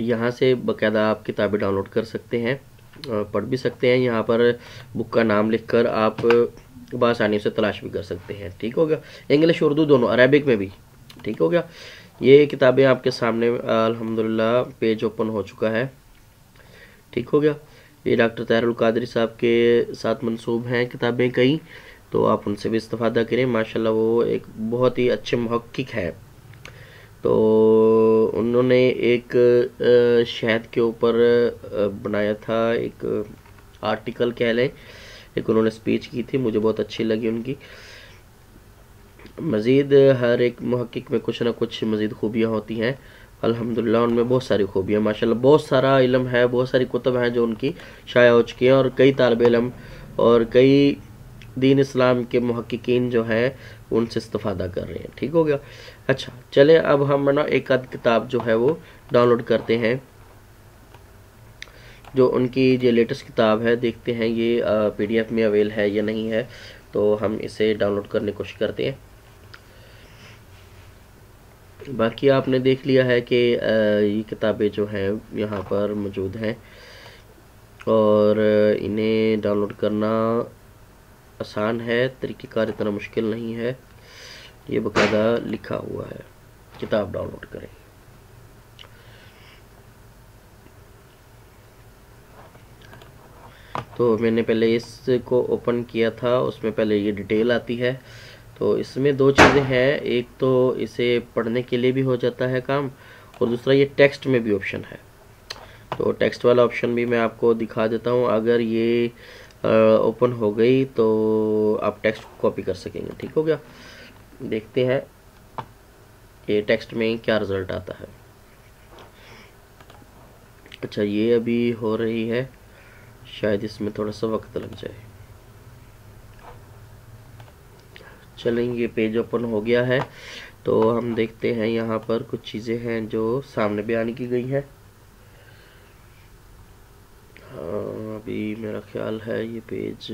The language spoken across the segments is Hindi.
यहाँ से बाकायदा आप किताबें डाउनलोड कर सकते हैं, पढ़ भी सकते हैं। यहाँ पर बुक का नाम लिखकर आप बआसानी से तलाश भी कर सकते हैं। ठीक हो गया, इंग्लिश उर्दू दोनों, अरेबिक में भी। ठीक हो गया, ये किताबें आपके सामने अल्हम्दुलिल्लाह पेज ओपन हो चुका है। ठीक हो गया, ये डॉक्टर ताहिरुल कादरी साहब के साथ मंसूब हैं किताबें कई, तो आप उनसे भी इस्तेफादा करें। माशाल्लाह वो एक बहुत ही अच्छे मुहक्किक हैं। तो उन्होंने एक शहद के ऊपर बनाया था एक आर्टिकल कह लें, एक उन्होंने स्पीच की थी, मुझे बहुत अच्छी लगी उनकी। मज़ीद हर एक मुहक्किक में कुछ ना कुछ मज़ीद खूबियाँ होती हैं, अल्हम्दुलिल्लाह उनमें बहुत सारी खूबियाँ माशाल्लाह, बहुत सारा इल्म है, बहुत सारी कुतुब हैं जो उनकी शाया हो चुकी हैं, और कई तालिब इल्म और कई दीन इस्लाम के मुहक्किकीन जो हैं उनसे इस्तिफादा कर रहे हैं। ठीक हो गया, अच्छा चलें अब हम ना एक आध किताब जो है वो डाउनलोड करते हैं, जो उनकी जो लेटेस्ट किताब है, देखते हैं ये PDF में अवेल है या नहीं है, तो हम इसे डाउनलोड करने की कोशिश करते हैं। बाकी आपने देख लिया है कि ये किताबें जो हैं यहाँ पर मौजूद हैं, और इन्हें डाउनलोड करना आसान है, तरीक़ेकार इतना मुश्किल नहीं है, ये बाकायदा लिखा हुआ है, किताब डाउनलोड करें। तो मैंने पहले इसको ओपन किया था, उसमें पहले ये डिटेल आती है। तो इसमें दो चीज़ें हैं, एक तो इसे पढ़ने के लिए भी हो जाता है काम, और दूसरा ये टेक्स्ट में भी ऑप्शन है। तो टेक्स्ट वाला ऑप्शन भी मैं आपको दिखा देता हूँ। अगर ये ओपन हो गई तो आप टेक्स्ट को कॉपी कर सकेंगे। ठीक हो गया, देखते हैं ये टेक्स्ट में क्या रिज़ल्ट आता है। अच्छा ये अभी हो रही है, शायद इसमें थोड़ा सा वक्त लग जाए। चलेंगे, ये पेज ओपन हो गया है, तो हम देखते हैं यहाँ पर कुछ चीज़ें हैं जो सामने बयान की गई हैं। अभी मेरा ख्याल है ये पेज,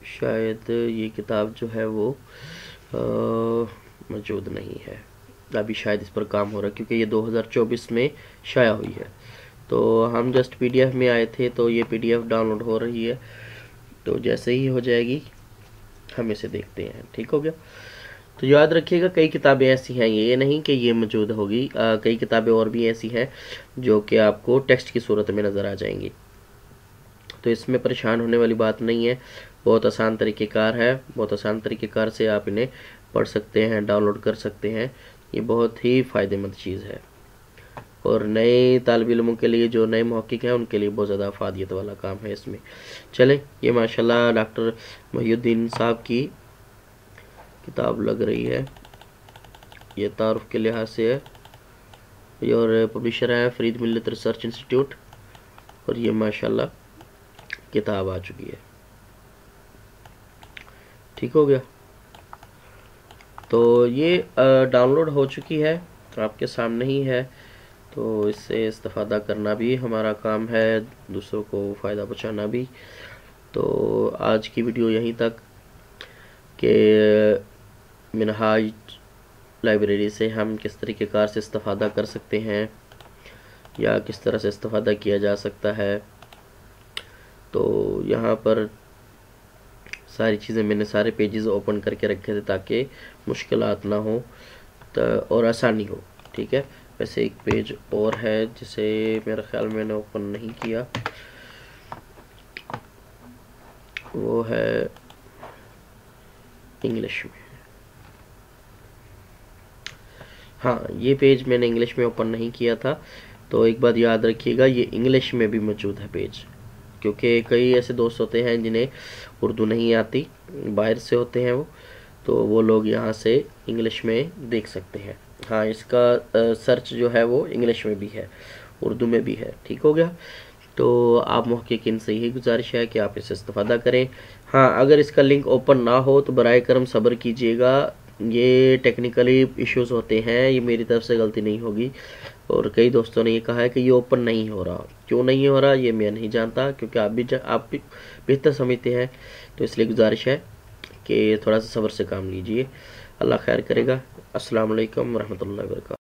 शायद ये किताब जो है वो मौजूद नहीं है अभी, शायद इस पर काम हो रहा है क्योंकि ये 2024 में शाया हुई है। तो हम जस्ट PDF में आए थे, तो ये PDF डाउनलोड हो रही है, तो जैसे ही हो जाएगी हम इसे देखते हैं। ठीक हो गया, तो याद रखिएगा कई किताबें ऐसी हैं, ये नहीं कि ये मौजूद होगी, कई किताबें और भी ऐसी हैं जो कि आपको टेक्स्ट की सूरत में नज़र आ जाएंगी। तो इसमें परेशान होने वाली बात नहीं है, बहुत आसान तरीक़ेकार है, बहुत आसान तरीक़ेकार से आप इन्हें पढ़ सकते हैं, डाउनलोड कर सकते हैं। ये बहुत ही फ़ायदेमंद चीज़ है, और नए तालिब इल्मों के लिए, जो नए मुहक्किक हैं, उनके लिए बहुत ज़्यादा अफादियत वाला काम है इसमें। चलें, ये माशाल्लाह डॉक्टर मुहियुद्दीन साहब की किताब लग रही है, ये तारुफ के लिहाज से है, ये और पब्लिशर है फरीद मिल्लत रिसर्च इंस्टीट्यूट, और ये माशाल्लाह किताब आ चुकी है। ठीक हो गया, तो ये डाउनलोड हो चुकी है, आपके सामने ही है, तो इससे इस्तिफादा करना भी हमारा काम है, दूसरों को फ़ायदा पहुंचाना भी। तो आज की वीडियो यहीं तक, कि मिनहाज लाइब्रेरी से हम किस तरीक़ेकार से इस्तिफादा कर सकते हैं, या किस तरह से इस्तिफादा किया जा सकता है। तो यहाँ पर सारी चीज़ें मैंने सारे पेजेस ओपन करके रखे थे ताकि मुश्किलात ना हो और आसानी हो। ठीक है, वैसे एक पेज और है जिसे मेरा ख्याल मैंने ओपन नहीं किया, वो है इंग्लिश में। हाँ, ये पेज मैंने इंग्लिश में ओपन नहीं किया था, तो एक बात याद रखिएगा, ये इंग्लिश में भी मौजूद है पेज, क्योंकि कई ऐसे दोस्त होते हैं जिन्हें उर्दू नहीं आती, बाहर से होते हैं तो वो लोग यहाँ से इंग्लिश में देख सकते हैं। हाँ, इसका सर्च जो है वो इंग्लिश में भी है, उर्दू में भी है। ठीक हो गया, तो आप मुहक्किकीन से यही गुजारिश है कि आप इससे इस्तिफादा करें। हाँ, अगर इसका लिंक ओपन ना हो तो बराए करम सब्र कीजिएगा, ये टेक्निकली इश्यूज़ होते हैं, ये मेरी तरफ से गलती नहीं होगी। और कई दोस्तों ने ये कहा है कि ये ओपन नहीं हो रहा, क्यों नहीं हो रहा ये मैं नहीं जानता, क्योंकि आप भी बेहतर समझते हैं, तो इसलिए गुजारिश है कि थोड़ा सा सब्र से काम लीजिए। अल्लाह खैर करेगा। अस्सलाम वालेकुम रहमतुल्लाहि व बरकातहू।